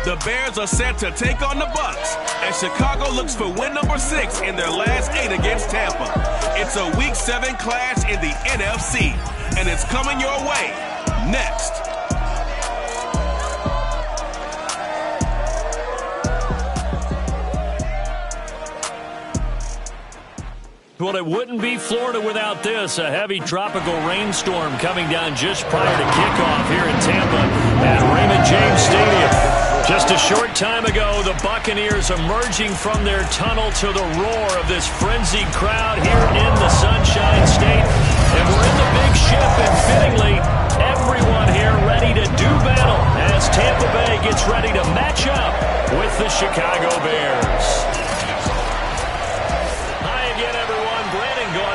The Bears are set to take on the Bucs as Chicago looks for win number 6 in their last 8 against Tampa. It's a Week 7 clash in the NFC, and it's coming your way next. Well, it wouldn't be Florida without this. A heavy tropical rainstorm coming down just prior to kickoff here in Tampa at Raymond James Stadium. Just a short time ago, the Buccaneers emerging from their tunnel to the roar of this frenzied crowd here in the Sunshine State. And we're in the big ship, and fittingly, everyone here ready to do battle as Tampa Bay gets ready to match up with the Chicago Bears.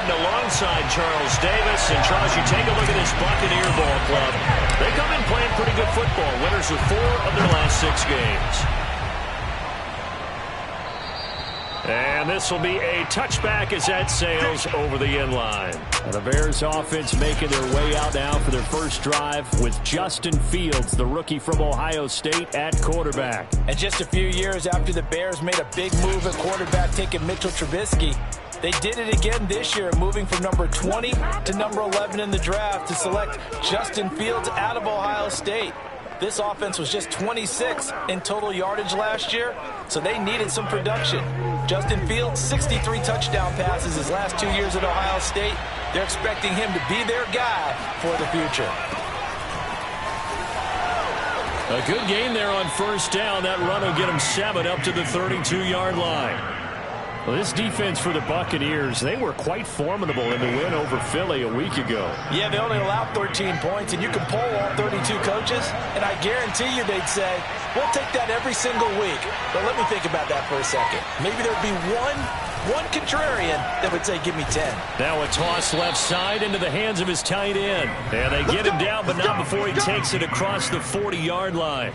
Alongside Charles Davis. And Charles, you take a look at this Buccaneer ball club. They come in playing pretty good football. Winners of 4 of their last 6 games. And this will be a touchback as that sails over the end line. The Bears offense making their way out now for their first drive with Justin Fields, the rookie from Ohio State, at quarterback. And just a few years after the Bears made a big move at quarterback, taking Mitchell Trubisky, they did it again this year, moving from number 20 to number 11 in the draft to select Justin Fields out of Ohio State. This offense was just 26 in total yardage last year, so they needed some production. Justin Fields, 63 touchdown passes his last 2 years at Ohio State. They're expecting him to be their guy for the future. A good game there on first down. That run will get him 7 up to the 32-yard line. Well, this defense for the Buccaneers, they were quite formidable in the win over Philly a week ago. Yeah, they only allowed 13 points, and you can poll all 32 coaches, and I guarantee you they'd say, we'll take that every single week. But let me think about that for a second. Maybe there'd be one contrarian that would say, give me 10. Now a toss left side into the hands of his tight end. And they get him down, but not before he takes it across the 40-yard line.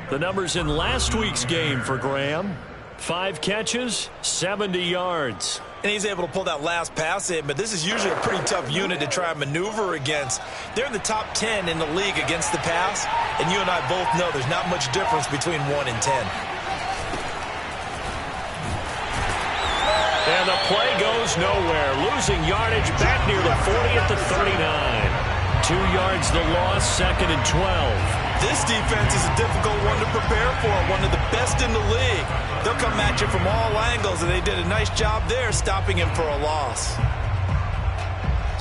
The numbers in last week's game for Graham: 5 catches, 70 yards. And he's able to pull that last pass in, but this is usually a pretty tough unit to try and maneuver against. They're in the top 10 in the league against the pass, and you and I both know there's not much difference between 1 and 10. And the play goes nowhere, losing yardage back near the 40 at the 39. 2 yards the loss, 2nd and 12. This defense is a difficult one to prepare for, one of the best in the league. They'll come at you from all angles, and they did a nice job there stopping him for a loss.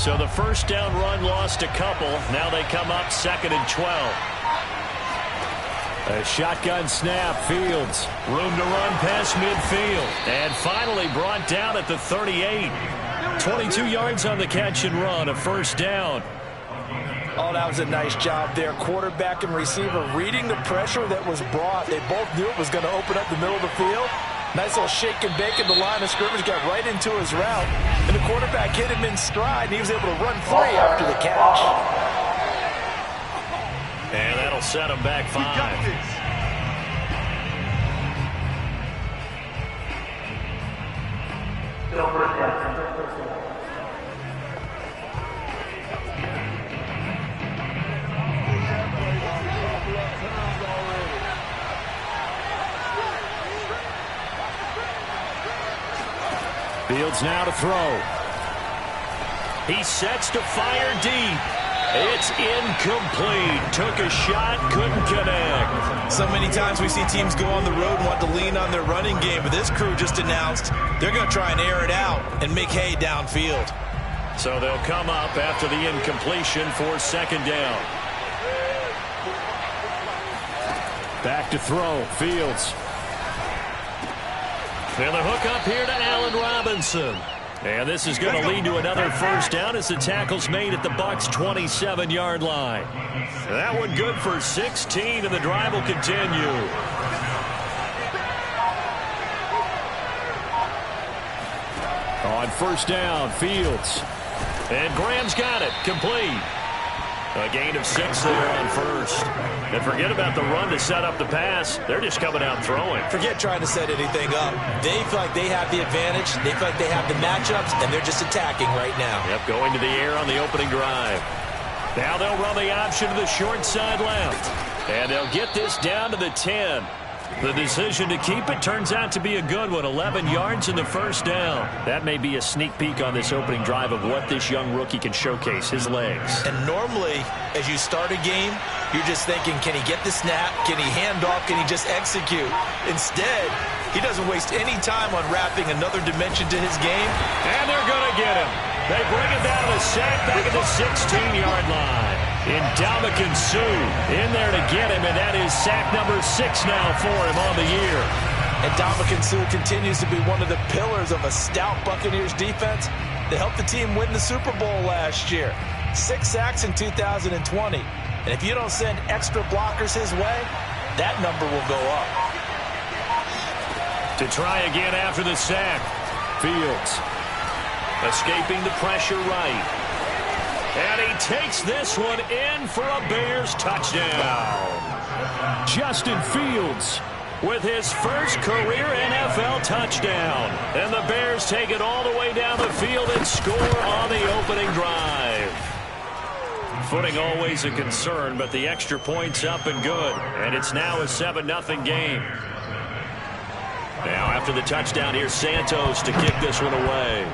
So the first down run lost a couple. Now they come up 2nd and 12. A shotgun snap, Fields. Room to run past midfield. And finally brought down at the 38. 22 yards on the catch and run, a first down. Oh, that was a nice job there. Quarterback and receiver reading the pressure that was brought. They both knew it was going to open up the middle of the field. Nice little shake and bake in the line of scrimmage, got right into his route. And the quarterback hit him in stride, and he was able to run free after the catch. And that'll set him back 5. Fields now to throw. He sets to fire deep. It's incomplete. Took a shot, couldn't connect. So many times we see teams go on the road and want to lean on their running game, but this crew just announced they're going to try and air it out and make hay downfield. So they'll come up after the incompletion for 2nd down. Back to throw, Fields. And the hook up here to Allen Robinson. And this is going to lead to another first down as the tackle's made at the Bucs' 27-yard line. That one good for 16, and the drive will continue. On first down, Fields. And Graham's got it, complete. A gain of 6 there on first. And forget about the run to set up the pass. They're just coming out throwing. Forget trying to set anything up. They feel like they have the advantage. They feel like they have the matchups, and they're just attacking right now. Yep, going to the air on the opening drive. Now they'll run the option to the short side left. And they'll get this down to the 10. The decision to keep it turns out to be a good one. 11 yards in the first down. That may be a sneak peek on this opening drive of what this young rookie can showcase, his legs. And normally, as you start a game, you're just thinking, can he get the snap? Can he hand off? Can he just execute? Instead, he doesn't waste any time on wrapping another dimension to his game. And they're going to get him. They bring it down to the sack back at the 16-yard line. Madden22 in there to get him, and that is sack number 6 now for him on the year. And Madden22 continues to be one of the pillars of a stout Buccaneers defense that helped the team win the Super Bowl last year. 6 sacks in 2020. And if you don't send extra blockers his way, that number will go up. To try again after the sack, Fields escaping the pressure right. And he takes this one in for a Bears touchdown. Justin Fields with his first career NFL touchdown. And the Bears take it all the way down the field and score on the opening drive. Footing always a concern, but the extra point's up and good. And it's now a 7-0 game. Now after the touchdown, here's Santos to kick this one away.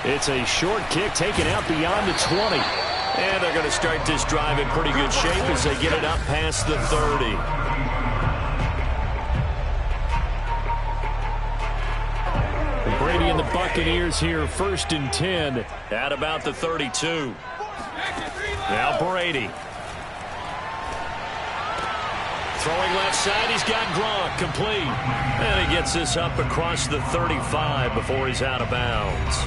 It's a short kick taken out beyond the 20. And they're going to start this drive in pretty good shape as they get it up past the 30. Brady and the Buccaneers here, 1st and 10 at about the 32. Now Brady. Throwing left side, he's got Gronk complete. And he gets this up across the 35 before he's out of bounds.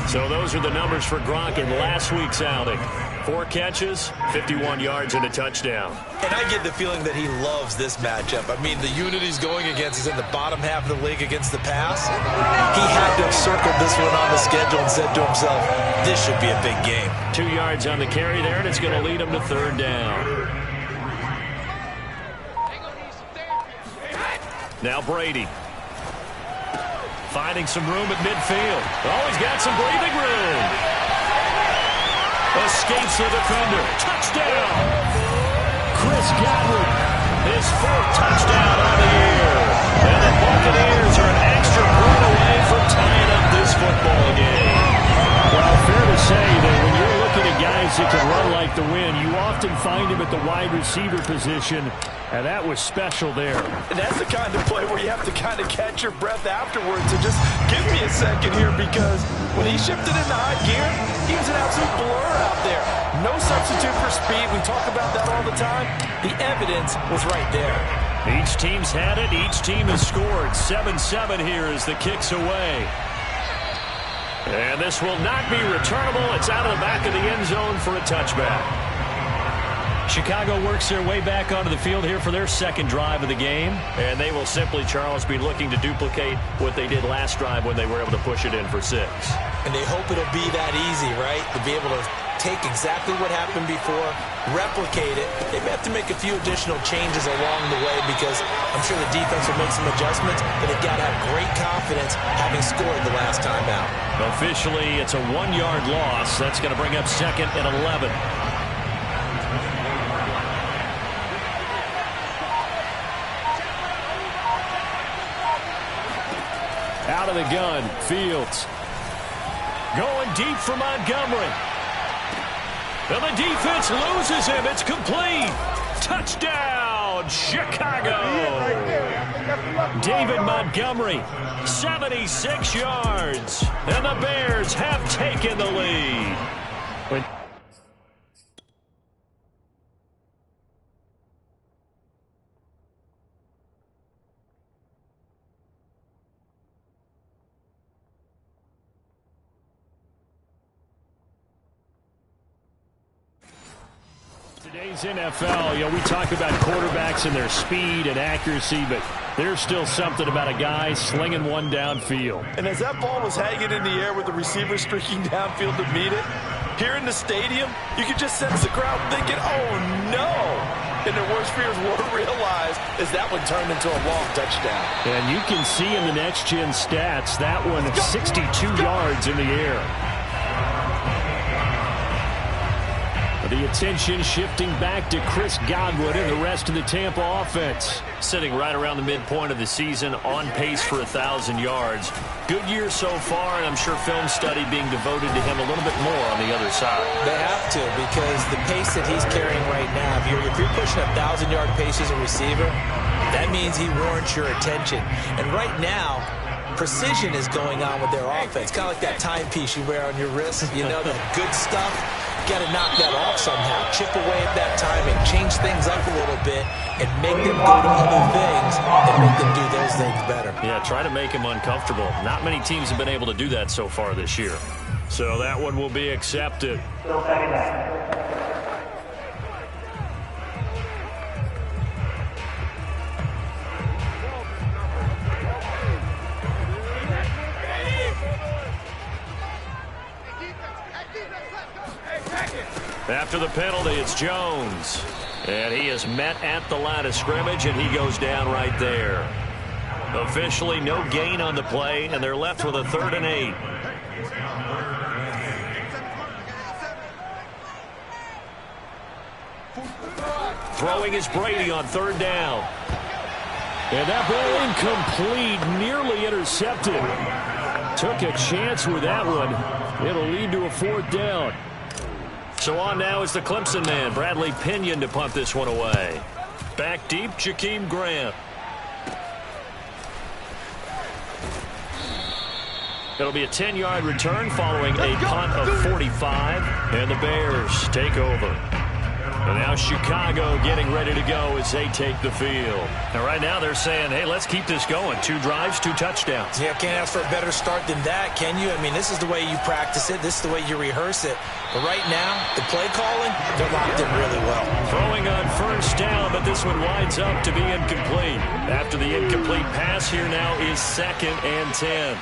So those are the numbers for Gronk in last week's outing. 4 catches, 51 yards, and a touchdown. And I get the feeling that he loves this matchup. I mean, the unit he's going against is in the bottom half of the league against the pass. He had to have circled this one on the schedule and said to himself, this should be a big game. 2 yards on the carry there, and it's going to lead him to 3rd down. Now Brady. Finding some room at midfield. Oh, he's got some breathing room. Escapes the defender. Touchdown. Chris Godwin, his 4th touchdown on the year. And the Buccaneers are an extra point away from tying up this football game. Well, fair to say that when you're looking at guys that can run like the wind, you often find him at the wide receiver position. And that was special there. And that's the kind of play where you have to kind of catch your breath afterwards and just give me a second here, because when he shifted into high gear, he was an absolute blur out there. No substitute for speed. We talk about that all the time. The evidence was right there. Each team's had it. Each team has scored. 7-7 here as the kick's away. And this will not be returnable. It's out of the back of the end zone for a touchback. Chicago works their way back onto the field here for their 2nd drive of the game. And they will simply, Charles, be looking to duplicate what they did last drive when they were able to push it in for 6. And they hope it'll be that easy, right? To be able to take exactly what happened before, replicate it. They may have to make a few additional changes along the way, because I'm sure the defense will make some adjustments, but they've got to have great confidence having scored the last time out. Officially, it's a 1-yard loss. That's going to bring up 2nd and 11. Out of the gun, Fields. Going deep for Montgomery. And the defense loses him. It's complete. Touchdown, Chicago. David Montgomery, 76 yards. And the Bears have taken the lead. Today's NFL, we talk about quarterbacks and their speed and accuracy, but there's still something about a guy slinging one downfield. And as that ball was hanging in the air with the receiver streaking downfield to meet it, here in the stadium, you could just sense the crowd thinking, oh no! And their worst fears were realized as that one turned into a long touchdown. And you can see in the next-gen stats, that one 62 yards in the air. The attention shifting back to Chris Godwin and the rest of the Tampa offense. Sitting right around the midpoint of the season, on pace for 1,000 yards. Good year so far, and I'm sure film study being devoted to him a little bit more on the other side. They have to, because the pace that he's carrying right now, if you're pushing a 1,000-yard pace as a receiver, that means he warrants your attention. And right now, precision is going on with their offense. Kind of like that timepiece you wear on your wrist. You know, that good stuff. Got to knock that off somehow. Chip away at that timing. Change things up a little bit and make them go to other things and make them do those things better. Yeah, try to make him uncomfortable. Not many teams have been able to do that so far this year. So that one will be accepted. After the penalty, it's Jones. And he is met at the line of scrimmage, and he goes down right there. Officially, no gain on the play, and they're left with a 3rd and 8. Throwing is Brady on 3rd down. And that ball incomplete, nearly intercepted. Took a chance with that one. It'll lead to a 4th down. So on now is the Clemson man, Bradley Pinion, to punt this one away. Back deep, Jakeem Grant. It'll be a 10-yard return following a punt of 45. And the Bears take over. And now Chicago getting ready to go as they take the field. And right now they're saying, hey, let's keep this going. 2 drives, 2 touchdowns. Yeah, can't ask for a better start than that, can you? I mean, this is the way you practice it. This is the way you rehearse it. But right now, the play calling, they're locked in really well. Throwing on 1st down, but this one winds up to be incomplete. After the incomplete pass, here now is 2nd and 10.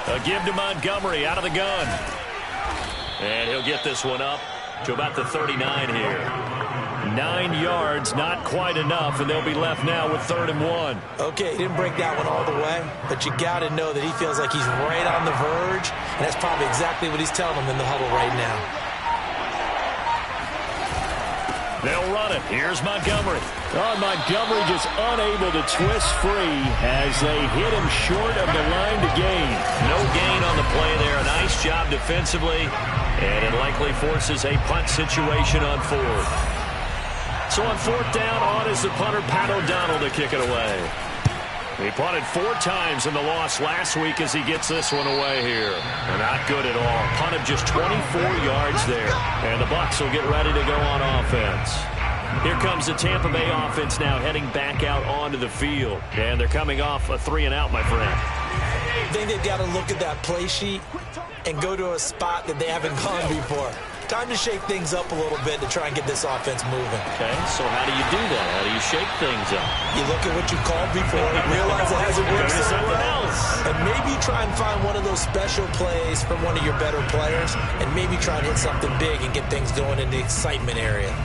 A give to Montgomery out of the gun. And he'll get this one up to about the 39 here. 9 yards, not quite enough, and they'll be left now with 3rd and 1. Okay, he didn't break that one all the way, but you got to know that he feels like he's right on the verge, and that's probably exactly what he's telling them in the huddle right now. They'll run it. Here's Montgomery. Oh, Montgomery just unable to twist free as they hit him short of the line to gain. No gain on the play there. A nice job defensively, and it likely forces a punt situation on 4th. So on 4th down, on is the punter, Pat O'Donnell, to kick it away. He punted 4 times in the loss last week as he gets this one away here. And not good at all. Punt of just 24 yards there. And the Bucs will get ready to go on offense. Here comes the Tampa Bay offense now heading back out onto the field. And they're coming off a 3-and-out, my friend. I think they've got to look at that play sheet and go to a spot that they haven't gone before. Time to shake things up a little bit to try and get this offense moving. Okay, so how do you do that? How do you shake things up? You look at what you called before, realize it hasn't worked so well, and maybe try and find one of those special plays from one of your better players, and maybe try and hit something big and get things going in the excitement area.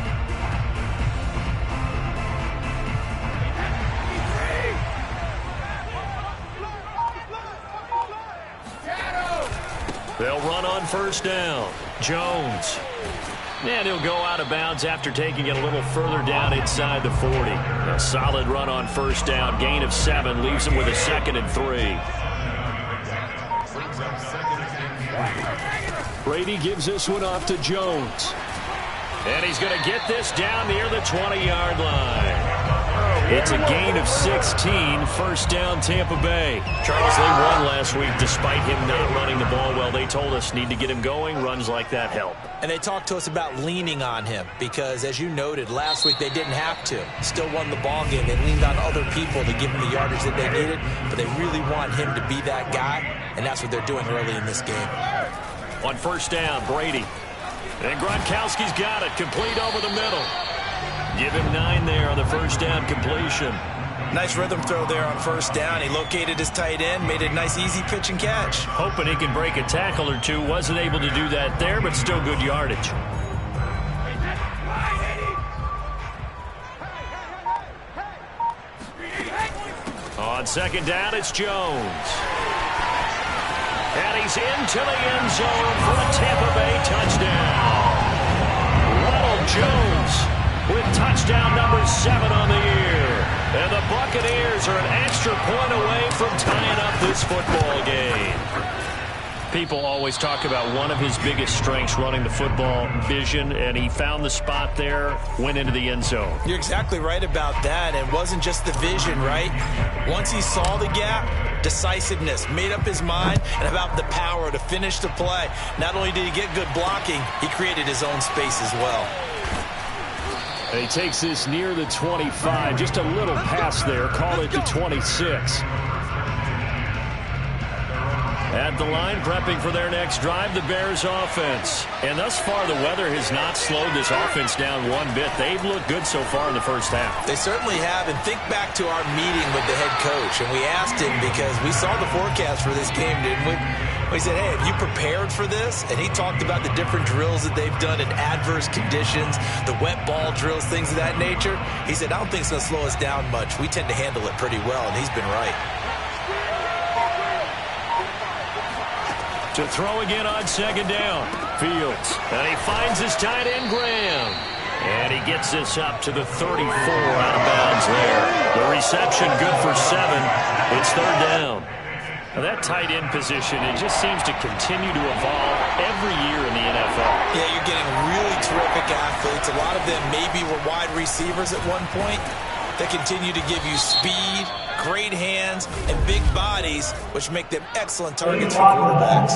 They'll run on 1st down. Jones. And he'll go out of bounds after taking it a little further down inside the 40. A solid run on 1st down. Gain of 7 leaves him with a 2nd and 3. Brady gives this one off to Jones. And he's going to get this down near the 20-yard line. It's a gain of 16, 1st down Tampa Bay. Charles, they won last week despite him not running the ball well. They told us need to get him going. Runs like that help. And they talked to us about leaning on him because, as you noted, last week they didn't have to. Still won the ball game. They leaned on other people to give them the yardage that they needed, but they really want him to be that guy, and that's what they're doing early in this game. On 1st down, Brady. And Gronkowski's got it. Complete over the middle. Give him 9 there on the 1st down completion. Nice rhythm throw there on 1st down. He located his tight end, made a nice easy pitch and catch. Hoping he can break a tackle or two. Wasn't able to do that there, but still good yardage. On 2nd down, it's Jones. And he he's into the end zone for a Tampa Bay touchdown. Ronald Jones with touchdown number 7 on the year. And the Buccaneers are an extra point away from tying up this football game. People always talk about one of his biggest strengths, running the football, vision, and he found the spot there, went into the end zone. You're exactly right about that. It wasn't just the vision, right? Once he saw the gap, decisiveness, made up his mind, and about the power to finish the play. Not only did he get good blocking, he created his own space as well. And he takes this near the 25, just a little pass there, call it the 26. At the line, prepping for their next drive, the Bears offense. And thus far, the weather has not slowed this offense down one bit. They've looked good so far in the first half. They certainly have. And think back to our meeting with the head coach. And we asked him, because we saw the forecast for this game, didn't we? We said, hey, have you prepared for this? And he talked about the different drills that they've done in adverse conditions, the wet ball drills, things of that nature. He said, I don't think it's going to slow us down much. We tend to handle it pretty well, and he's been right. To throw again on second down. Fields. And he finds his tight end, Graham. And he gets this up to the 34 out of bounds there. The reception good for 7. It's third down. Now that tight end position, it just seems to continue to evolve every year in the NFL. Yeah, you're getting really terrific athletes. A lot of them maybe were wide receivers at one point. They continue to give you speed, great hands, and big bodies, which make them excellent targets for quarterbacks.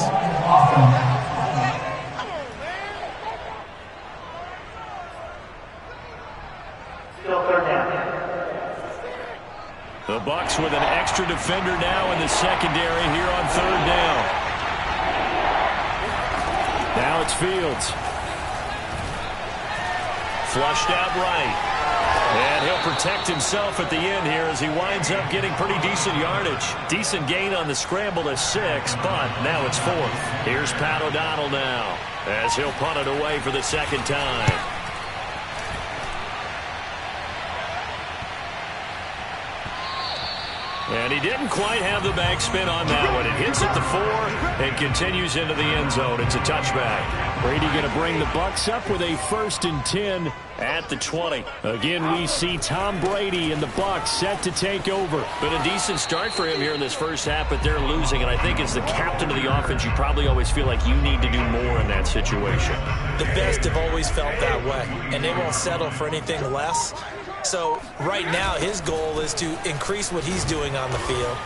Still third down. The Bucs with an extra defender now in the secondary here on third down. Now it's Fields. Flushed out right. And he'll protect himself at the end here as he winds up getting pretty decent yardage. Decent gain on the scramble to 6, but now it's 4th. Here's Pat O'Donnell now as he'll punt it away for the second time. And he didn't quite have the backspin on that one. It hits at the 4 and continues into the end zone. It's a touchback. Brady going to bring the Bucs up with a 1st and 10 at the 20. Again, we see Tom Brady and the Bucs set to take over. Been a decent start for him here in this first half, but they're losing. And I think as the captain of the offense, you probably always feel like you need to do more in that situation. The best have always felt that way, and they won't settle for anything less. So right now his goal is to increase what he's doing on the field,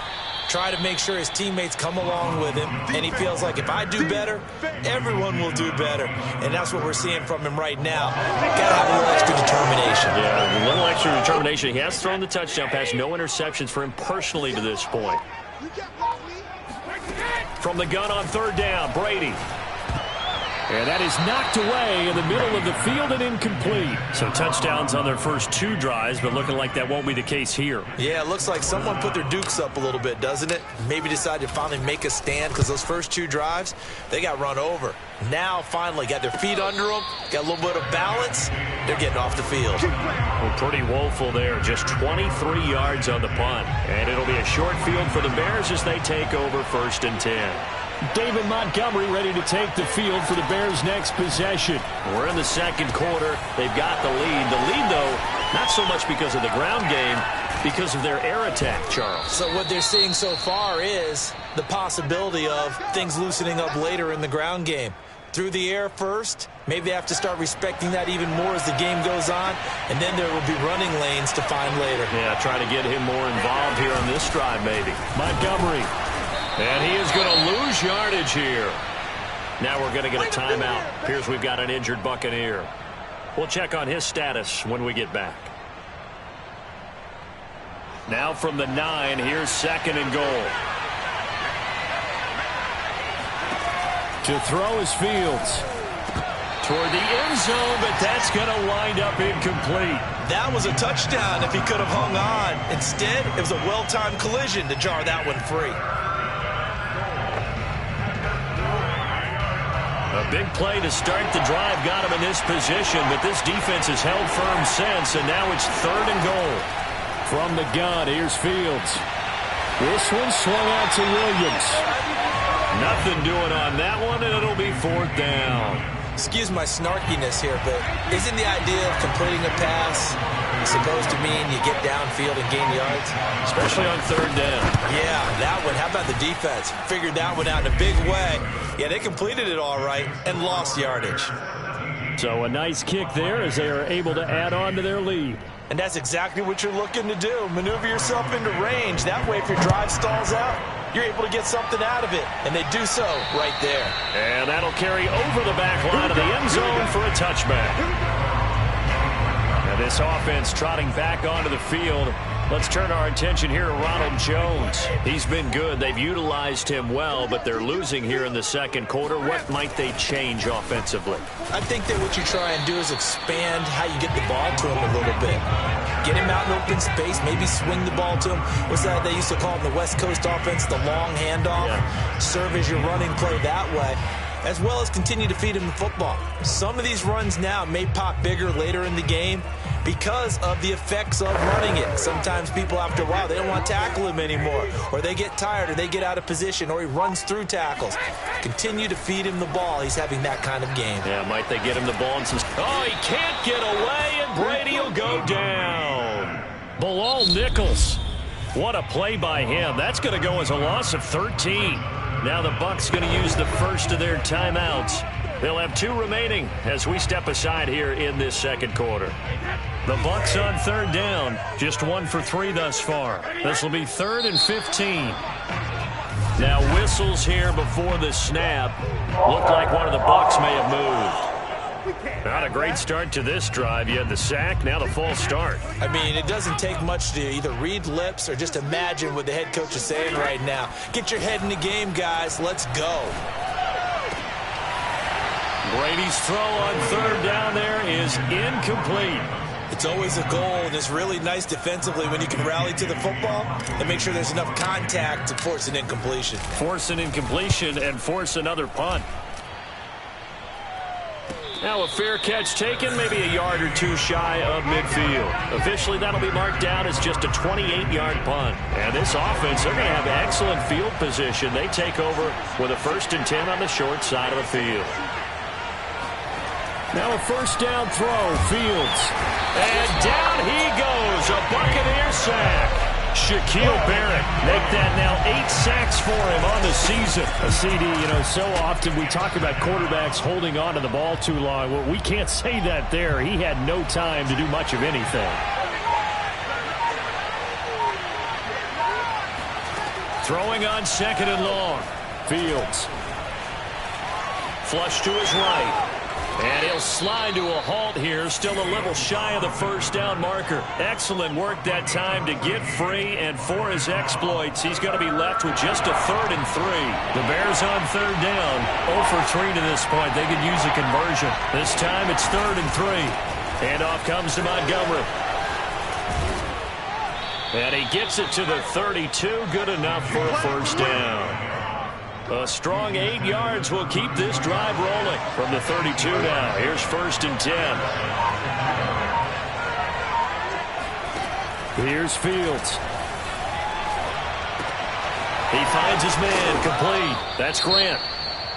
try to make sure his teammates come along with him, and he feels like if I do better, everyone will do better. And that's what we're seeing from him right now. Got to have a little extra determination. Yeah, a little extra determination. He has thrown the touchdown pass, no interceptions for him personally to this point. From the gun on third down, Brady. And that is knocked away in the middle of the field and incomplete. So touchdowns on their first 2 drives, but looking like that won't be the case here. Yeah, it looks like someone put their dukes up a little bit, doesn't it? Maybe decided to finally make a stand because those first 2 drives, they got run over. Now, finally, got their feet under them, got a little bit of balance. They're getting off the field. Well, pretty woeful there. Just 23 yards on the punt. And it'll be a short field for the Bears as they take over 1st and 10. David Montgomery ready to take the field for the Bears' next possession. We're in the second quarter. They've got the lead. The lead, though, not so much because of the ground game, because of their air attack, Charles. So what they're seeing so far is the possibility of things loosening up later in the ground game. Through the air first, maybe they have to start respecting that even more as the game goes on, and then there will be running lanes to find later. Yeah, try to get him more involved here on this drive, maybe. Montgomery. And he is going to lose yardage here. Now we're going to get a timeout. Appears we've got an injured Buccaneer. We'll check on his status when we get back. Now from the 9, here's 2nd and goal. To throw is Fields. Toward the end zone, but that's going to wind up incomplete. That was a touchdown if he could have hung on. Instead, it was a well-timed collision to jar that one free. A big play to start the drive got him in this position, but this defense has held firm since, and now it's 3rd and goal. From the gun, here's Fields. This one swung out to Williams. Nothing doing on that one, and it'll be 4th down. Excuse my snarkiness here, but isn't the idea of completing a pass supposed to mean you get downfield and gain yards? Especially on 3rd down. Yeah, that one. How about the defense? Figured that one out in a big way. Yeah, they completed it all right and lost yardage. So a nice kick there as they are able to add on to their lead. And that's exactly what you're looking to do. Maneuver yourself into range. That way, if your drive stalls out, you're able to get something out of it. And they do so right there. And that'll carry over the back line of the end zone for a touchback. Now this offense trotting back onto the field. Let's turn our attention here to Ronald Jones. He's been good. They've utilized him well, but they're losing here in the 2nd quarter. What might they change offensively? I think that what you try and do is expand how you get the ball to him a little bit. Get him out in open space, maybe swing the ball to him. What's that they used to call in the West Coast offense, the long handoff? Yeah. Serve as your running play that way, as well as continue to feed him the football. Some of these runs now may pop bigger later in the game because of the effects of running it. Sometimes people, after a while, they don't want to tackle him anymore, or they get tired, or they get out of position, or he runs through tackles. Continue to feed him the ball. He's having that kind of game. Yeah, might they get him the ball and some... Oh, he can't get away, and Brady will go down. Bilal Nichols. What a play by him. That's going to go as a loss of 13. Now the Bucs going to use the first of their timeouts. They'll have 2 remaining as we step aside here in this 2nd quarter. The Bucs on 3rd down, just 1 for 3 thus far. This will be 3rd and 15. Now whistles here before the snap. Looked like one of the Bucs may have moved. Not a great start to this drive. You had the sack, now the false start. I mean, it doesn't take much to either read lips or just imagine what the head coach is saying right now. Get your head in the game, guys. Let's go. Brady's throw on 3rd down there is incomplete. It's always a goal, and it's really nice defensively when you can rally to the football and make sure there's enough contact to force an incompletion. Force an incompletion and force another punt. Now a fair catch taken, maybe a yard or 2 shy of midfield. Officially, that'll be marked down as just a 28-yard punt. And this offense, they're going to have excellent field position. They take over with a 1st and 10 on the short side of the field. Now a 1st down throw, Fields. And down he goes, a Buccaneer sack. Shaquille Barrett make that now 8 sacks for him on the season. A CD, you know, so often we talk about quarterbacks holding on to the ball too long. Well, we can't say that there. He had no time to do much of anything. Throwing on 2nd and long. Fields. Flush to his right. And he'll slide to a halt here, still a little shy of the 1st down marker. Excellent work that time to get free, and for his exploits, he's going to be left with just a 3rd and 3. The Bears on 3rd down, 0 for 3 to this point. They could use a conversion. This time it's 3rd and 3. Handoff comes to Montgomery. And he gets it to the 32, good enough for a 1st down. A strong 8 yards will keep this drive rolling from the 32 now. Here's 1st and 10. Here's Fields. He finds his man, complete. That's Grant.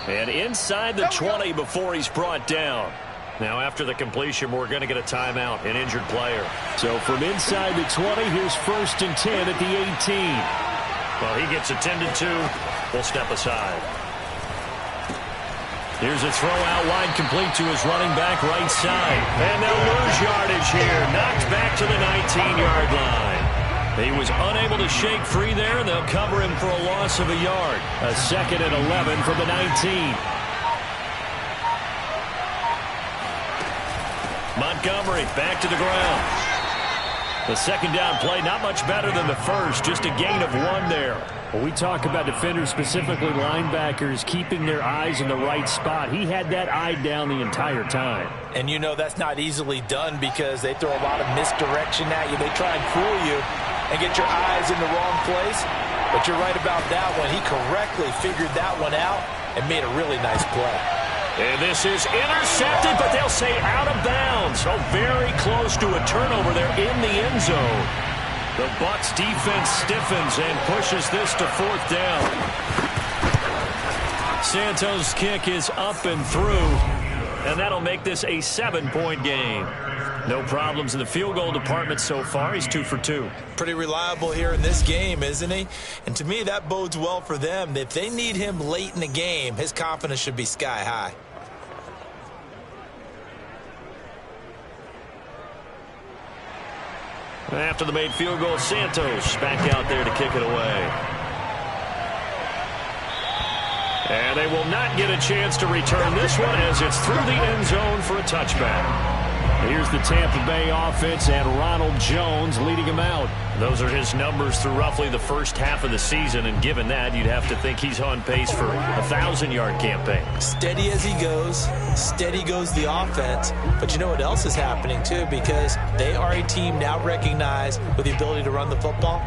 And inside the 20 before he's brought down. Now after the completion, we're going to get a timeout, an injured player. So from inside the 20, here's 1st and 10 at the 18. Well, he gets attended to. We'll step aside. Here's a throw out wide, complete to his running back right side. And they'll lose yardage here. Knocked back to the 19-yard line. He was unable to shake free there, and they'll cover him for a loss of a yard. A 2nd and 11 from the 19. Montgomery back to the ground. The 2nd down play, not much better than the 1st, just a gain of 1 there. When we talk about defenders, specifically linebackers, keeping their eyes in the right spot, he had that eye down the entire time. And you know that's not easily done because they throw a lot of misdirection at you. They try and fool you and get your eyes in the wrong place. But you're right about that one. He correctly figured that one out and made a really nice play. And this is intercepted, but they'll say out of bounds. So very close to a turnover there in the end zone. The Bucs defense stiffens and pushes this to 4th down. Santos' kick is up and through, and that'll make this a 7-point game. No problems in the field goal department so far. He's 2 for 2. Pretty reliable here in this game, isn't he? And to me, that bodes well for them. If they need him late in the game, his confidence should be sky high. After the made field goal, Santos back out there to kick it away. And they will not get a chance to return this one as it's through the end zone for a touchback. Here's the Tampa Bay offense and Ronald Jones leading him out. Those are his numbers through roughly the first half of the season, and given that, you'd have to think he's on pace for a 1,000-yard campaign. Steady as he goes, steady goes the offense. But you know what else is happening, too, because they are a team now recognized with the ability to run the football.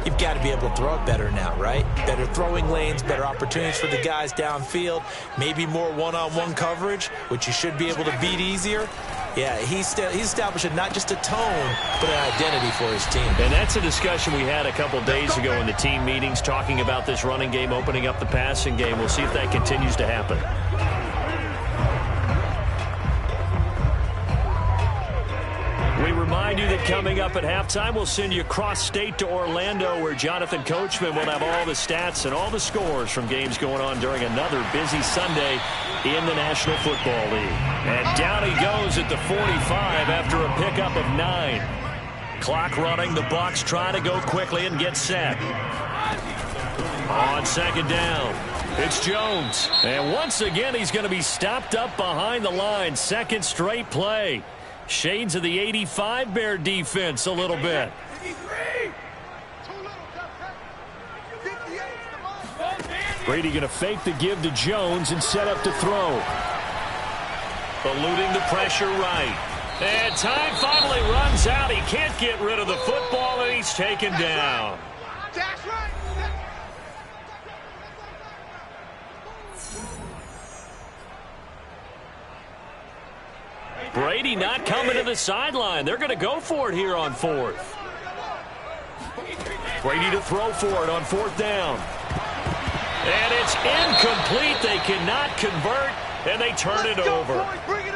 You've got to be able to throw it better now, right? Better throwing lanes, better opportunities for the guys downfield, maybe more one-on-one coverage, which you should be able to beat easier. Yeah, he's establishing not just a tone, but an identity for his team. And that's a discussion we had a couple days ago in the team meetings, talking about this running game, opening up the passing game. We'll see if that continues to happen. We remind you that coming up at halftime, we'll send you cross-state to Orlando, where Jonathan Coachman will have all the stats and all the scores from games going on during another busy Sunday in the National Football League. And down he goes at the 45 after a pickup of 9. Clock running. The Bucs try to go quickly and get set. On second down, it's Jones. And once again, he's going to be stopped up behind the line. Second straight play. Shades of the 85 Bear defense a little bit. Brady going to fake the give to Jones and set up to throw. Eluding the pressure right. And time finally runs out. He can't get rid of the football, and he's taken down. Brady not coming to the sideline. They're going to go for it here on 4th. Brady to throw for it on 4th down. And it's incomplete. They cannot convert, and they turn it over.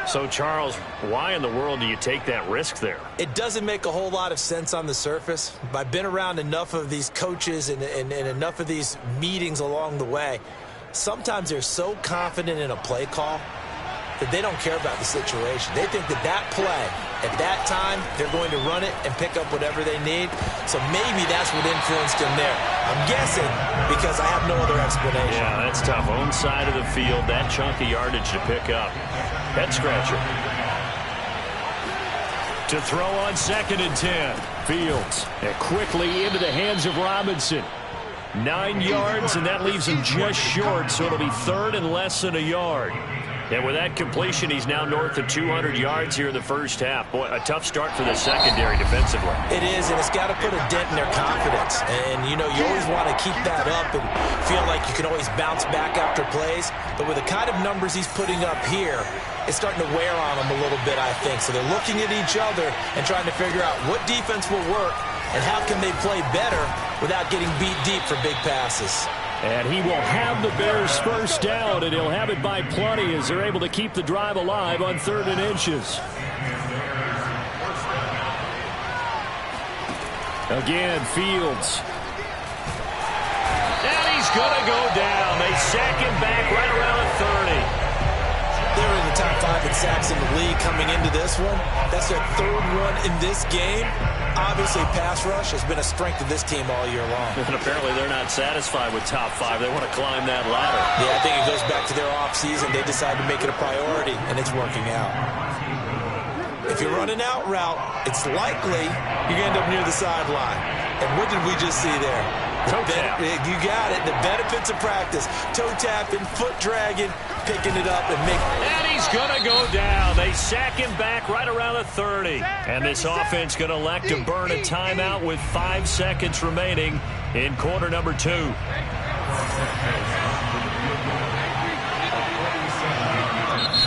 So, Charles, why in the world do you take that risk there? It doesn't make a whole lot of sense on the surface. I've been around enough of these coaches and enough of these meetings along the way. Sometimes they're so confident in a play call that they don't care about the situation. They think that play, at that time, they're going to run it and pick up whatever they need. So maybe that's what influenced him there. I'm guessing because I have no other explanation. Yeah, that's tough. Own side of the field, that chunk of yardage to pick up. Head scratcher. To throw on 2nd and 10. Fields and quickly into the hands of Robinson. 9 yards, and that leaves him just short, so it'll be 3rd and less than a yard. And with that completion, he's now north of 200 yards here in the first half. Boy, a tough start for the secondary defensively. It is, and it's got to put a dent in their confidence. And, you know, you always want to keep that up and feel like you can always bounce back after plays. But with the kind of numbers he's putting up here, it's starting to wear on them a little bit, I think. So they're looking at each other and trying to figure out what defense will work and how can they play better without getting beat deep for big passes. And he will have the Bears first down, and he'll have it by plenty as they're able to keep the drive alive on 3rd and inches. Again, Fields. And he's going to go down. They sack him back right around the 30. They're in the top 5 in sacks in the league coming into this one. That's their 3rd one in this game. Obviously, pass rush has been a strength of this team all year long. And apparently they're not satisfied with top 5. They want to climb that ladder. Yeah, I think it goes back to their offseason. They decided to make it a priority, and it's working out. If you're running out route, it's likely you're going to end up near the sideline. And what did we just see there? Toe tap. You got it. The benefits of practice. Toe tapping, foot dragging, picking it up and making. And he's going to go down. They sack him back right around the 30. And this offense going to elect to burn a timeout with 5 seconds remaining in quarter number 2.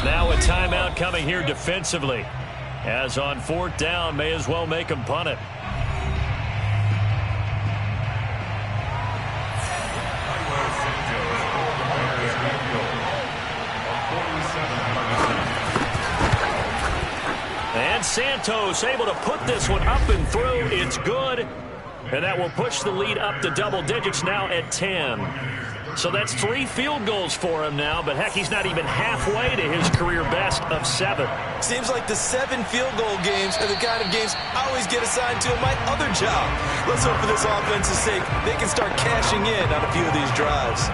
Now a timeout coming here defensively. As on 4th down, may as well make him punt it. And Santos able to put this one up and through. It's good. And that will push the lead up to double digits now at 10. So that's 3 field goals for him now, but heck, he's not even halfway to his career best of 7. Seems like the 7 field goal games are the kind of games I always get assigned to in my other job. Let's hope for this offense's sake they can start cashing in on a few of these drives.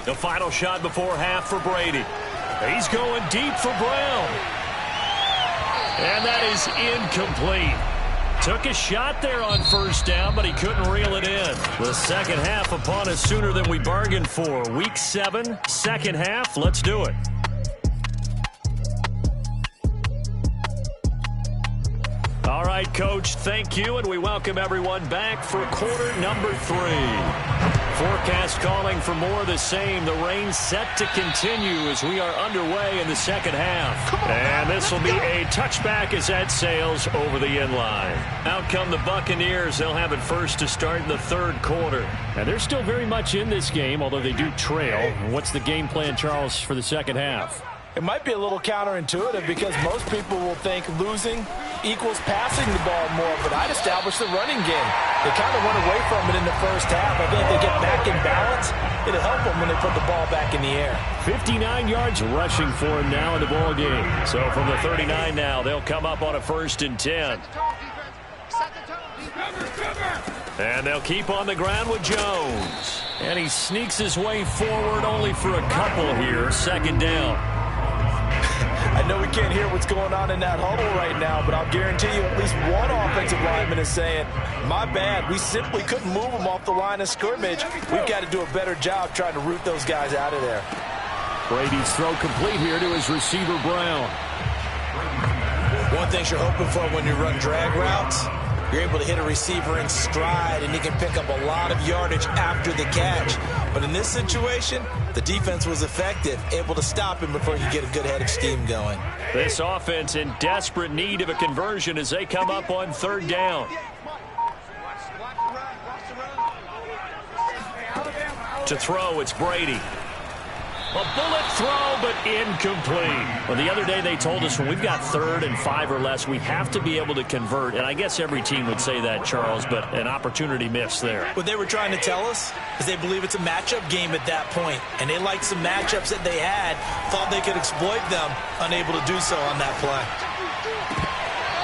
The final shot before half for Brady. He's going deep for Brown. And that is incomplete. Took a shot there on first down, but he couldn't reel it in. The second half upon us sooner than we bargained for. Week 7, second half. Let's do it. All right, Coach, thank you, and we welcome everyone back for quarter number 3. Forecast calling for more of the same. The rain set to continue as we are underway in the second half. And this will be a touchback as that sails over the inline. Out come the Buccaneers. They'll have it first to start in the third quarter. And they're still very much in this game, although they do trail. What's the game plan, Charles, for the second half? It might be a little counterintuitive because most people will think losing equals passing the ball more, but I'd establish the running game. They kind of went away from it in the first half. I think they get back in balance. It'll help them when they put the ball back in the air. 59 yards rushing for him now in the ball game. So from the 39 now, they'll come up on a 1st and 10. And they'll keep on the ground with Jones. And he sneaks his way forward only for a couple here. 2nd down. I know we can't hear what's going on in that huddle right now, but I'll guarantee you at least one offensive lineman is saying, my bad, we simply couldn't move them off the line of scrimmage. We've got to do a better job trying to root those guys out of there. Brady's throw complete here to his receiver, Brown. One thing you're hoping for when you run drag routes, you're able to hit a receiver in stride, and he can pick up a lot of yardage after the catch. But in this situation, the defense was effective, able to stop him before he could get a good head of steam going. This offense in desperate need of a conversion as they come up on 3rd down. To throw, it's Brady. A bullet throw, but incomplete. Well, the other day they told us when we've got 3rd and 5 or less, we have to be able to convert. And I guess every team would say that, Charles, but an opportunity missed there. What they were trying to tell us is they believe it's a matchup game at that point. And they liked some matchups that they had, thought they could exploit them, unable to do so on that play.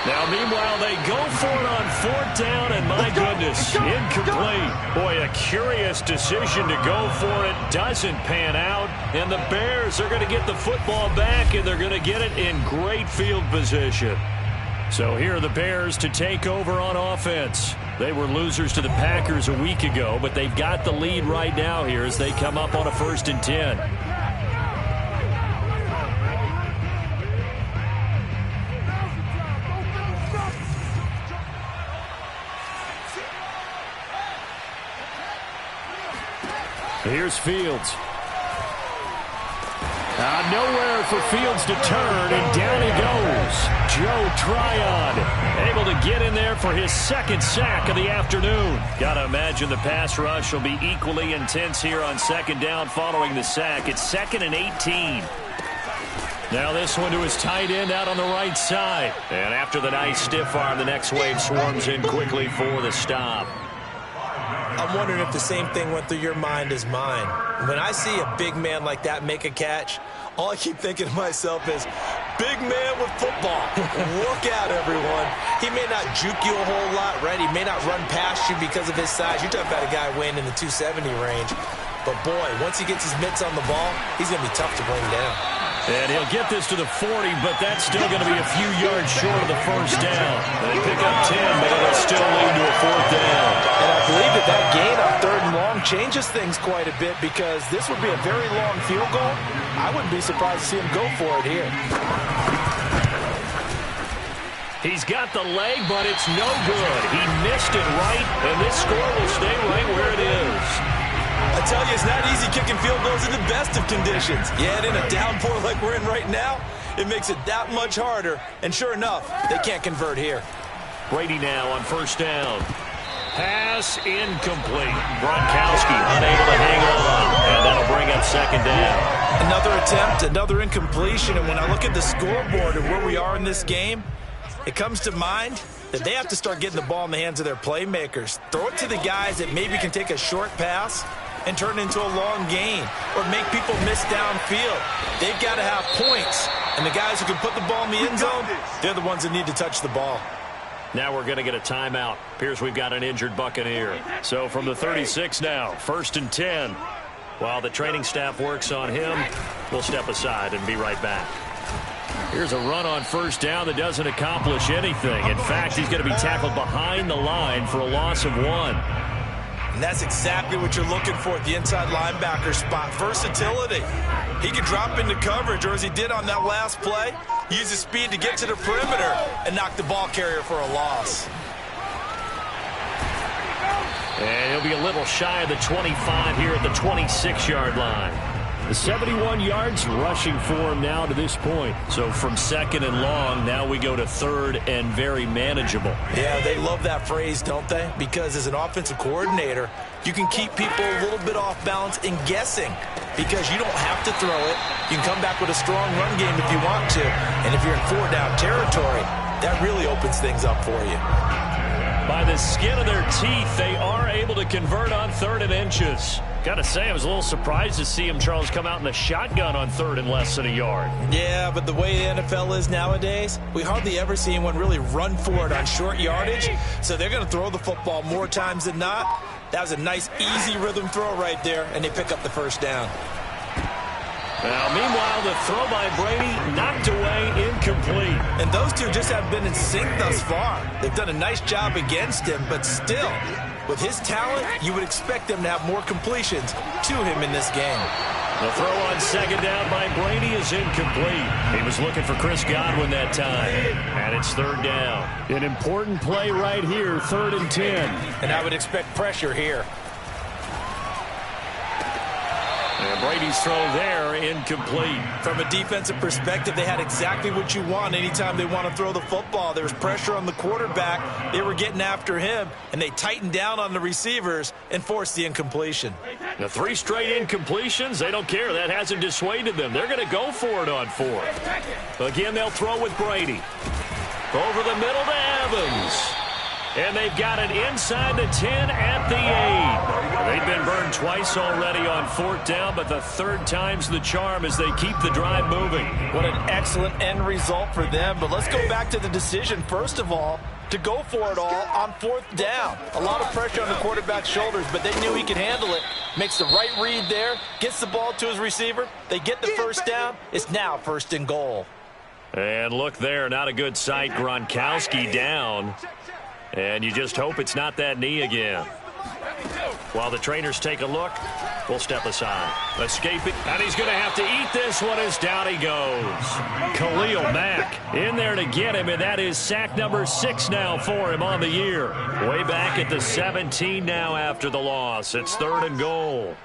Now, meanwhile, they go for it on 4th down, and my goodness, incomplete. Boy, a curious decision to go for it. Doesn't pan out, and the Bears are going to get the football back, and they're going to get it in great field position. So here are the Bears to take over on offense. They were losers to the Packers a week ago, but they've got the lead right now here as they come up on a 1st and 10. Here's Fields. Nowhere for Fields to turn, and down he goes. Joe Tryon able to get in there for his 2nd sack of the afternoon. Got to imagine the pass rush will be equally intense here on 2nd down following the sack. It's 2nd and 18. Now this one to his tight end out on the right side. And after the nice stiff arm, the next wave swarms in quickly for the stop. I'm wondering if the same thing went through your mind as mine. When I see a big man like that make a catch, all I keep thinking to myself is, big man with football. Look out, everyone. He may not juke you a whole lot, right? He may not run past you because of his size. You're talking about a guy weighing in the 270 range. But, boy, once he gets his mitts on the ball, he's going to be tough to bring down. And he'll get this to the 40, but that's still going to be a few yards short of the 1st down. They pick up 10, but it'll still lead to a 4th down. And I believe that gain on 3rd and long changes things quite a bit because this would be a very long field goal. I wouldn't be surprised to see him go for it here. He's got the leg, but it's no good. He missed it right, and this score will stay right where it is. I tell you, it's not easy kicking field goals in the best of conditions. Yet in a downpour like we're in right now, it makes it that much harder. And sure enough, they can't convert here. Brady now on 1st down. Pass incomplete. Gronkowski unable to hang on, and that'll bring up second down. Another attempt, another incompletion, and when I look at the scoreboard and where we are in this game, it comes to mind that they have to start getting the ball in the hands of their playmakers. Throw it to the guys that maybe can take a short pass and turn it into a long gain or make people miss downfield. They've got to have points, and the guys who can put the ball in the end zone, they're the ones that need to touch the ball. Now we're going to get a timeout. Appears we've got an injured Buccaneer. So from the 36 now, 1st and 10. While the training staff works on him, we'll step aside and be right back. Here's a run on 1st down that doesn't accomplish anything. In fact, he's going to be tackled behind the line for a loss of 1. And that's exactly what you're looking for at the inside linebacker spot. Versatility. He can drop into coverage, or as he did on that last play, use his speed to get to the perimeter and knock the ball carrier for a loss. And he'll be a little shy of the 25 here at the 26-yard line. The 71 yards rushing for him now to this point. So from 2nd and long, now we go to 3rd and very manageable. Yeah, they love that phrase, don't they? Because as an offensive coordinator, you can keep people a little bit off balance and guessing because you don't have to throw it. You can come back with a strong run game if you want to. And if you're in 4-down territory, that really opens things up for you. By the skin of their teeth, they are able to convert on 3rd and inches. Got to say, I was a little surprised to see him, Charles, come out in the shotgun on 3rd and less than a yard. Yeah, but the way the NFL is nowadays, we hardly ever see anyone really run for it on short yardage. So they're going to throw the football more times than not. That was a nice, easy rhythm throw right there, and they pick up the 1st down. Now, meanwhile, the throw by Brady knocked away, incomplete. And those two just haven't been in sync thus far. They've done a nice job against him, but still, with his talent, you would expect them to have more completions to him in this game. The throw on 2nd down by Brady is incomplete. He was looking for Chris Godwin that time. And it's 3rd down. An important play right here, 3rd and 10. And I would expect pressure here. And Brady's throw there, incomplete. From a defensive perspective, they had exactly what you want anytime they want to throw the football. There was pressure on the quarterback. They were getting after him, and they tightened down on the receivers and forced the incompletion. The 3 straight incompletions, they don't care. That hasn't dissuaded them. They're going to go for it on 4th. Again, they'll throw with Brady. Over the middle to Evans. And they've got it inside the 10 at the 8. They've been burned twice already on 4th down, but the 3rd time's the charm as they keep the drive moving. What an excellent end result for them. But let's go back to the decision, first of all, to go for it all on 4th down. A lot of pressure on the quarterback's shoulders, but they knew he could handle it. Makes the right read there, gets the ball to his receiver. They get the 1st down. It's now 1st and goal. And look there, not a good sight. Gronkowski down. And you just hope it's not that knee again. While the trainers take a look, we'll step aside. Escaping, and he's going to have to eat this one as down he goes. Khalil Mack in there to get him, and that is sack number 6 now for him on the year. Way back at the 17 now after the loss. It's 3rd and goal.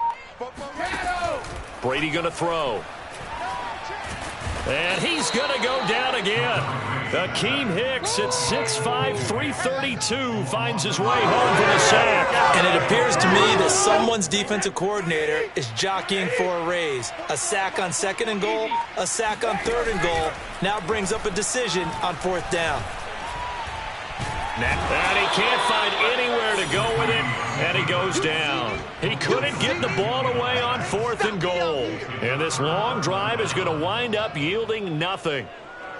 Brady going to throw. And he's going to go down again. Akeem Hicks at 6'5", 332 finds his way home for the sack. And it appears to me that someone's defensive coordinator is jockeying for a raise. A sack on 2nd and goal, a sack on 3rd and goal. Now brings up a decision on 4th down. And he can't find anywhere to go with it, and he goes down. He couldn't get the ball away on 4th and goal. And this long drive is going to wind up yielding nothing.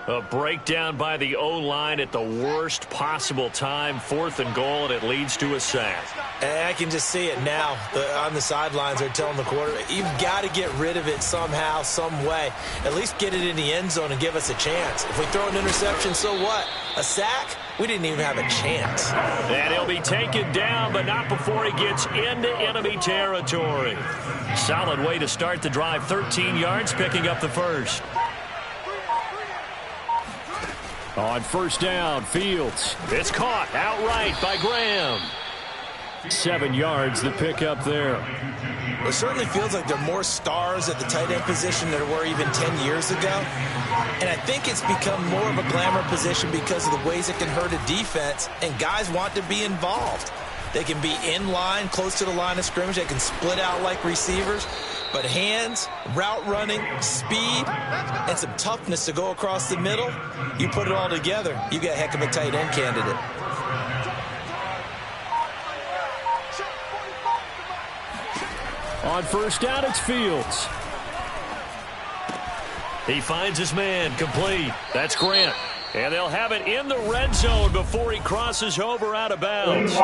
A breakdown by the O-line at the worst possible time, 4th and goal, and it leads to a sack. And I can just see it now. On the sidelines, they're telling the quarterback, you've got to get rid of it somehow, some way. At least get it in the end zone and give us a chance. If we throw an interception, so what? A sack? We didn't even have a chance. And he'll be taken down, but not before he gets into enemy territory. Solid way to start the drive, 13 yards, picking up the 1st. On 1st down, Fields. It's caught outright by Graham. 7 yards, the pickup there. It certainly feels like there are more stars at the tight end position than there were even 10 years ago. And I think it's become more of a glamour position because of the ways it can hurt a defense, and guys want to be involved. They can be in line, close to the line of scrimmage. They can split out like receivers. But hands, route running, speed, and some toughness to go across the middle, you put it all together, you get a heck of a tight end candidate. On first down, it's Fields. He finds his man, complete. That's Grant. And they'll have it in the red zone before he crosses over out of bounds.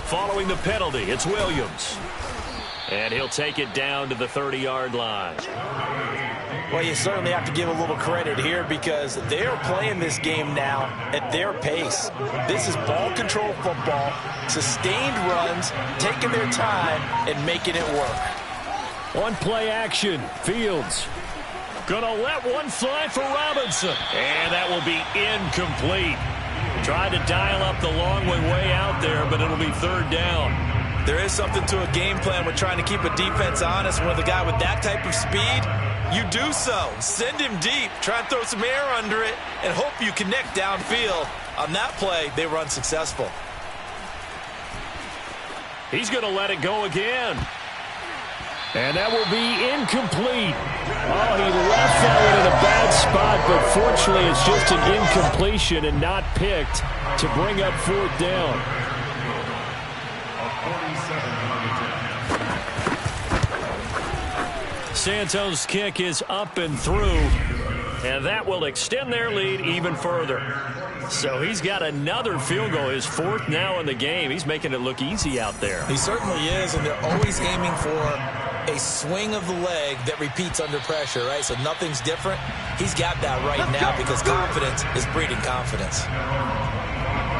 Following the penalty, it's Williams. And he'll take it down to the 30-yard line. Well, you certainly have to give a little credit here because they're playing this game now at their pace. This is ball control football, sustained runs, taking their time and making it work. One play action, Fields. Gonna let one fly for Robinson. And that will be incomplete. Tried to dial up the long way out there, but it'll be third down. There is something to a game plan with trying to keep a defense honest. When the guy with that type of speed, you do so. Send him deep. Try and throw some air under it and hope you connect downfield. On that play, they were unsuccessful. He's going to let it go again. And that will be incomplete. Oh, he left that one in a bad spot, but fortunately it's just an incompletion and not picked to bring up fourth down. Santos' kick is up and through, and that will extend their lead even further. So he's got another field goal, his fourth now in the game. He's making it look easy out there. He certainly is, and they're always aiming for a swing of the leg that repeats under pressure, right? So nothing's different. He's got that right now because confidence is breeding confidence.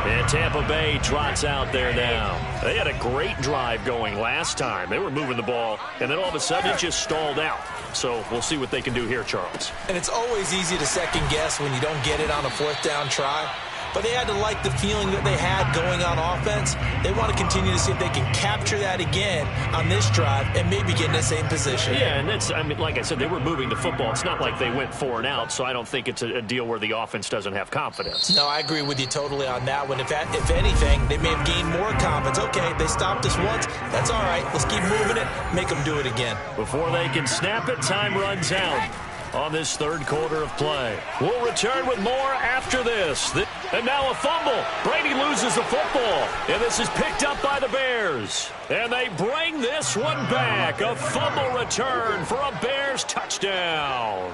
And Tampa Bay trots out there now. They had a great drive going last time. They were moving the ball, and then all of a sudden it just stalled out. So we'll see what they can do here, Charles. And it's always easy to second guess when you don't get it on a fourth down try. But they had to like the feeling that they had going on offense. They want to continue to see if they can capture that again on this drive and maybe get in the same position. Yeah, and that's, I mean, like I said, they were moving the football. It's not like they went 4 and out, so I don't think it's a deal where the offense doesn't have confidence. No, I agree with you totally on that one. If anything, they may have gained more confidence. Okay, they stopped us once. That's all right. Let's keep moving it. Make them do it again. Before they can snap it, time runs out on this third quarter of play. We'll return with more after this. And now a fumble. Brady loses the football. And this is picked up by the Bears. And they bring this one back. A fumble return for a Bears touchdown.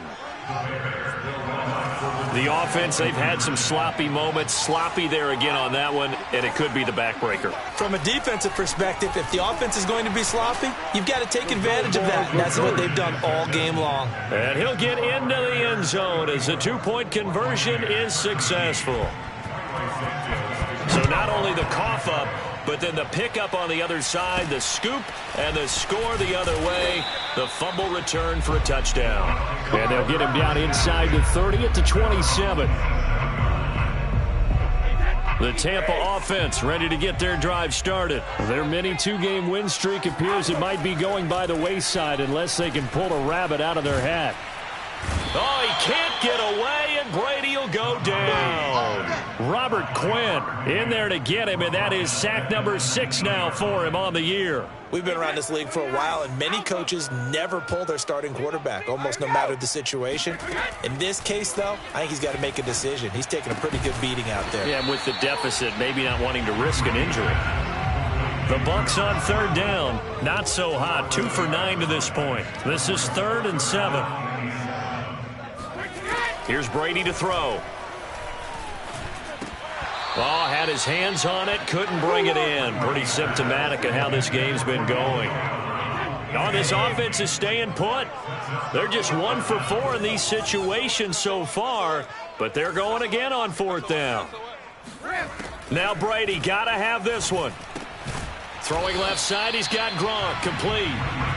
The offense, they've had some sloppy moments. Sloppy there again on that one, and it could be the backbreaker. From a defensive perspective, if the offense is going to be sloppy, you've got to take advantage of that. And that's what they've done all game long. And he'll get into the end zone as the 2-point conversion is successful. So not only the cough up, but then the pickup on the other side, the scoop, and the score the other way. The fumble return for a touchdown. And they'll get him down inside the 30 at the 27. The Tampa offense ready to get their drive started. Their mini 2-game win streak appears it might be going by the wayside unless they can pull a rabbit out of their hat. Oh, he can't get away, and Brady will go down. Robert Quinn in there to get him, and that is sack number 6 now for him on the year. We've been around this league for a while, and many coaches never pull their starting quarterback, almost no matter the situation. In this case, though, I think he's got to make a decision. He's taking a pretty good beating out there. Yeah, with the deficit, maybe not wanting to risk an injury. The Bucs on third down. Not so hot. 2 for 9 to this point. This is 3rd and 7. Here's Brady to throw. Oh, had his hands on it, couldn't bring it in. Pretty symptomatic of how this game's been going. Oh, this offense is staying put. They're just 1 for 4 in these situations so far, but they're going again on 4th down. Now Brady got to have this one. Throwing left side, he's got Gronk, complete.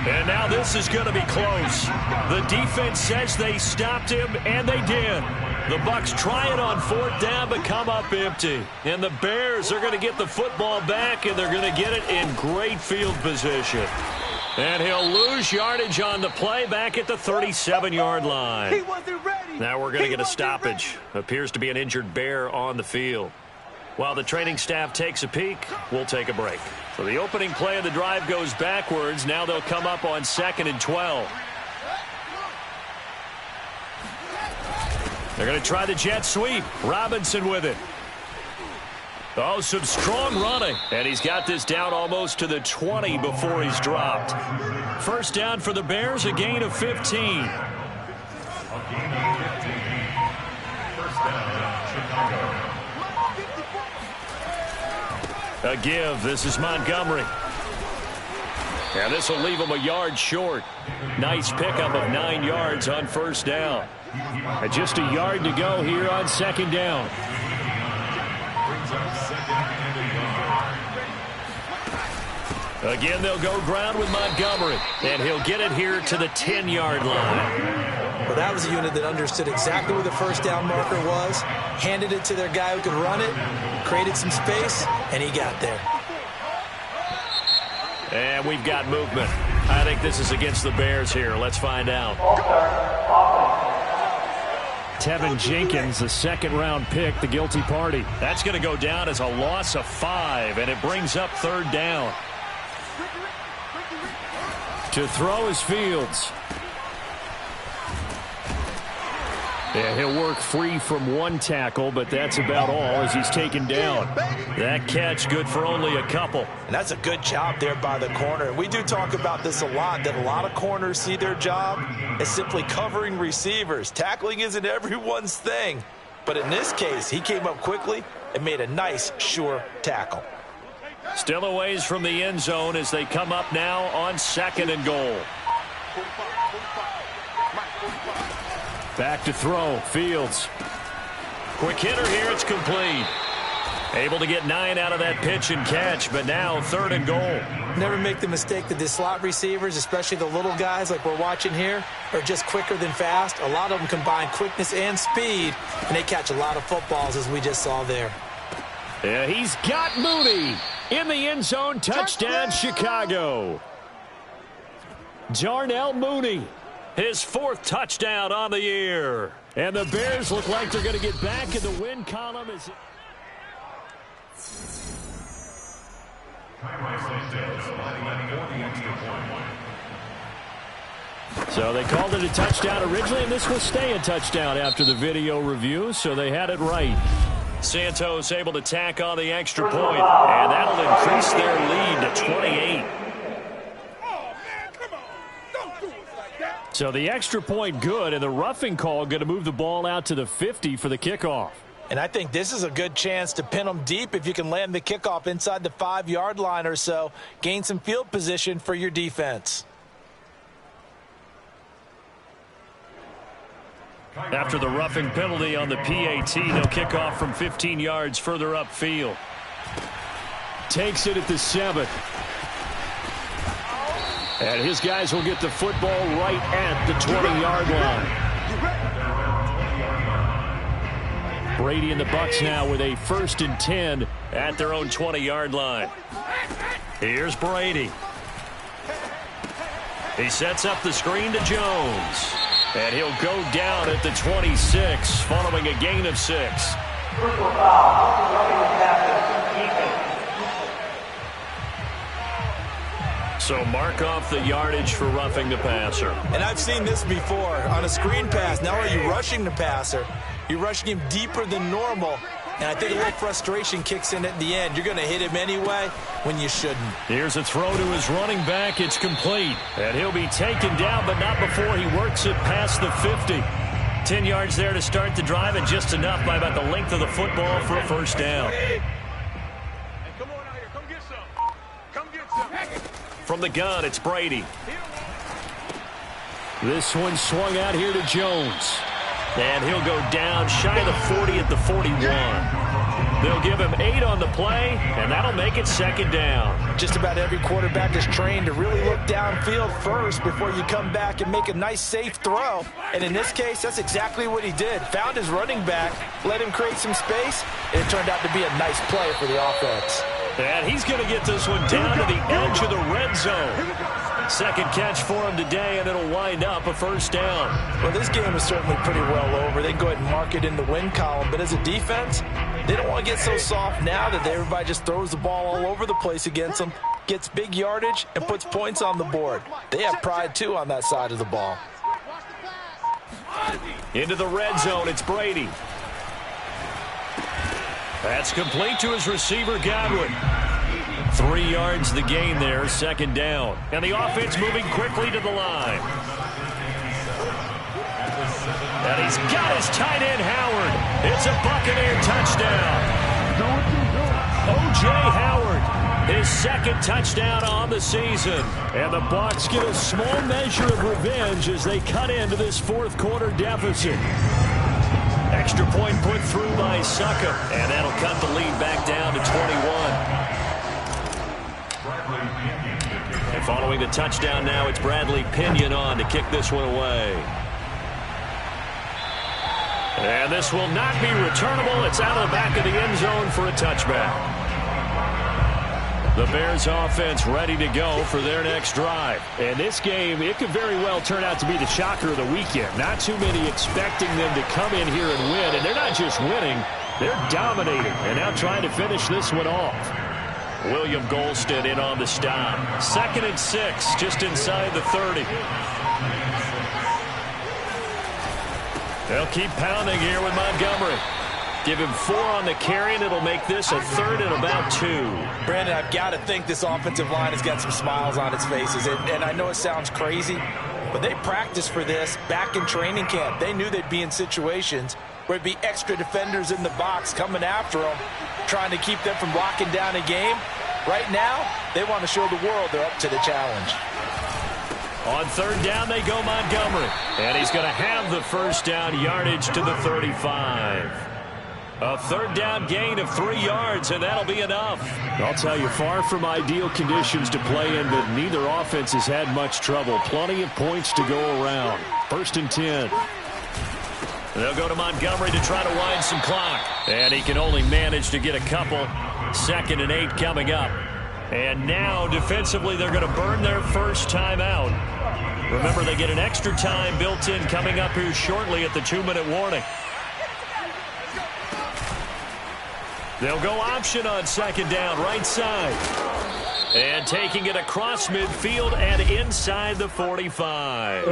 And now this is going to be close. The defense says they stopped him, and they did. The Bucs try it on 4th down, but come up empty. And the Bears are going to get the football back, and they're going to get it in great field position. And he'll lose yardage on the play back at the 37-yard line. He wasn't ready. Now we're going to get a stoppage. Appears to be an injured Bear on the field. While the training staff takes a peek, we'll take a break. So the opening play of the drive goes backwards. Now they'll come up on 2nd and 12. They're going to try the jet sweep. Robinson with it. Oh, some strong running. And he's got this down almost to the 20 before he's dropped. First down for the Bears, a gain of 15. A give. This is Montgomery. And this will leave him a yard short. Nice pickup of 9 yards on first down. And just a yard to go here on 2nd down. Again, they'll go ground with Montgomery. And he'll get it here to the 10-yard line. Well, that was a unit that understood exactly where the first down marker was, handed it to their guy who could run it, created some space, and he got there. And we've got movement. I think this is against the Bears here. Let's find out. Tevin Jenkins, a 2nd-round pick, the guilty party. That's going to go down as a loss of 5, and it brings up 3rd down. To throw is Fields. Yeah, he'll work free from 1 tackle, but that's about all as he's taken down. That catch good for only a couple. And that's a good job there by the corner. We do talk about this a lot, that a lot of corners see their job as simply covering receivers. Tackling isn't everyone's thing. But in this case, he came up quickly and made a nice, sure tackle. Still a ways from the end zone as they come up now on 2nd and goal. Back to throw, Fields. Quick hitter here, it's complete. Able to get 9 out of that pitch and catch, but now 3rd and goal. Never make the mistake that the slot receivers, especially the little guys like we're watching here, are just quicker than fast. A lot of them combine quickness and speed, and they catch a lot of footballs, as we just saw there. Yeah, he's got Mooney in the end zone. Touchdown, Chicago. Darnell Mooney. His 4th touchdown on the year. And the Bears look like they're going to get back in the win column. So they called it a touchdown originally, and this will stay a touchdown after the video review, so they had it right. Santos able to tack on the extra point, and that'll increase their lead to 28. So the extra point good, and the roughing call going to move the ball out to the 50 for the kickoff. And I think this is a good chance to pin them deep if you can land the kickoff inside the 5-yard line or so. Gain some field position for your defense. After the roughing penalty on the PAT, they'll kick off from 15 yards further upfield. Takes it at the 7. And his guys will get the football right at the 20-yard line. Brady and the Bucs now with a 1st and 10 at their own 20-yard line. Here's Brady. He sets up the screen to Jones. And he'll go down at the 26 following a gain of 6. So mark off the yardage for roughing the passer. And I've seen this before. On a screen pass, not only are you rushing the passer, you're rushing him deeper than normal. And I think a little frustration kicks in at the end. You're going to hit him anyway when you shouldn't. Here's a throw to his running back. It's complete. And he'll be taken down, but not before he works it past the 50. 10 yards there to start the drive, and just enough by about the length of the football for a first down. Come on out here. Come get some. Come get some. From the gun, it's Brady. This one swung out here to Jones. And he'll go down shy of the 40 at the 41. They'll give him 8 on the play, and that'll make it second down. Just about every quarterback is trained to really look downfield first before you come back and make a nice, safe throw. And in this case, that's exactly what he did. Found his running back, let him create some space, and it turned out to be a nice play for the offense. And he's going to get this one down to the edge of the red zone. Second catch for him today, and it'll wind up a first down. Well, this game is certainly pretty well over. They can go ahead and mark it in the win column. But as a defense, they don't want to get so soft now that everybody just throws the ball all over the place against them, gets big yardage, and puts points on the board. They have pride, too, on that side of the ball. Into the red zone, it's Brady. That's complete to his receiver, Godwin. 3 yards the gain there, second down. And the offense moving quickly to the line. And he's got his tight end, Howard. It's a Buccaneer touchdown. O.J. Howard, his second touchdown on the season. And the Bucs get a small measure of revenge as they cut into this fourth quarter deficit. Extra point put through by Sucker, and that'll cut the lead back down to 21. And following the touchdown now, it's Bradley Pinion on to kick this one away. And this will not be returnable. It's out of the back of the end zone for a touchback. The Bears offense ready to go for their next drive. And this game, it could very well turn out to be the shocker of the weekend. Not too many expecting them to come in here and win. And they're not just winning, they're dominating. And now trying to finish this one off. William Golston in on the stop. 2nd and 6, just inside the 30. They'll keep pounding here with Montgomery. Give him 4 on the carry, and it'll make this a 3rd and about 2. Brandon, I've got to think this offensive line has got some smiles on its faces. And I know it sounds crazy, but they practiced for this back in training camp. They knew they'd be in situations where it'd be extra defenders in the box coming after them, trying to keep them from locking down a game. Right now, they want to show the world they're up to the challenge. On 3rd down, they go Montgomery. And he's going to have the first down yardage to the 35. A 3rd down gain of 3 yards, and that'll be enough. I'll tell you, far from ideal conditions to play in, but neither offense has had much trouble. Plenty of points to go around. 1st and 10. They'll go to Montgomery to try to wind some clock. And he can only manage to get a couple. 2nd and 8 coming up. And now, defensively, they're going to burn their first timeout. Remember, they get an extra time built in coming up here shortly at the 2-minute warning. They'll go option on 2nd down, right side. And taking it across midfield and inside the 45.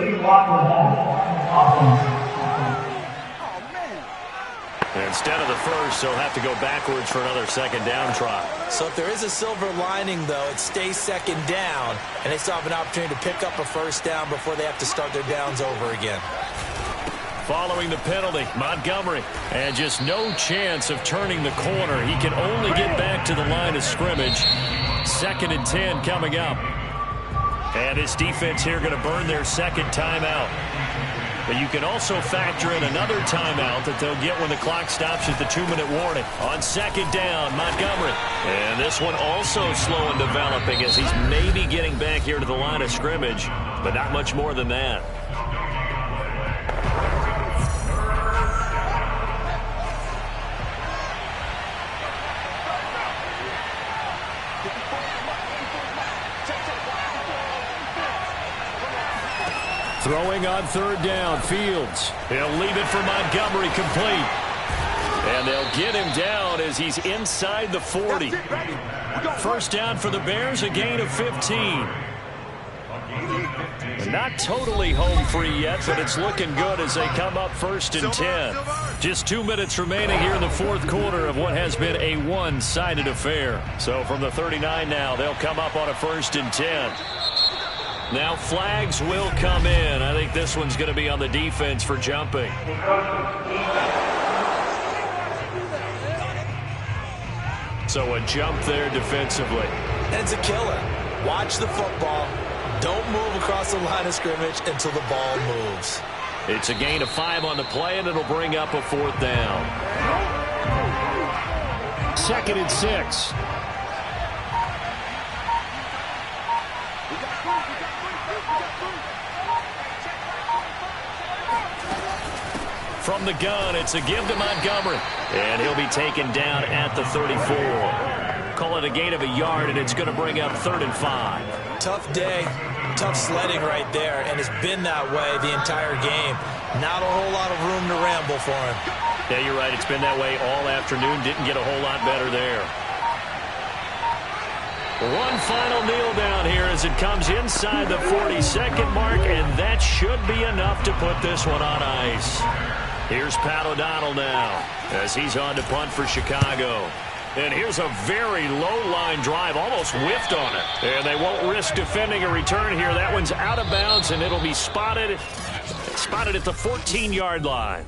Instead of the first, they'll have to go backwards for another 2nd down try. So if there is a silver lining, though, it stays 2nd down, and they still have an opportunity to pick up a first down before they have to start their downs over again. Following the penalty, Montgomery, and just no chance of turning the corner. He can only get back to the line of scrimmage. 2nd and 10 coming up. And his defense here going to burn their 2nd timeout. But you can also factor in another timeout that they'll get when the clock stops at the 2-minute warning. On 2nd down, Montgomery. And this one also slow in developing as he's maybe getting back here to the line of scrimmage, but not much more than that. Throwing on 3rd down, Fields. He'll leave it for Montgomery, complete. And they'll get him down as he's inside the 40. First down for the Bears, a gain of 15. Not totally home free yet, but it's looking good as they come up 1st and 10. Just 2 minutes remaining here in the 4th quarter of what has been a one-sided affair. So from the 39 now, they'll come up on a 1st and 10. Now flags will come in. I think this one's going to be on the defense for jumping. So a jump there defensively. And it's a killer. Watch the football. Don't move across the line of scrimmage until the ball moves. It's a gain of 5 on the play, and it'll bring up a 4th down. 2nd and 6. From the gun, it's a give to Montgomery. And he'll be taken down at the 34. Call it a gain of a yard, and it's going to bring up 3rd and 5. Tough day, tough sledding right there, and it's been that way the entire game. Not a whole lot of room to ramble for him. Yeah, you're right. It's been that way all afternoon. Didn't get a whole lot better there. One final kneel down here as it comes inside the 40-second mark, and that should be enough to put this one on ice. Here's Pat O'Donnell now as he's on to punt for Chicago. And here's a very low-line drive, almost whiffed on it. And they won't risk defending a return here. That one's out of bounds, and it'll be spotted at the 14-yard line.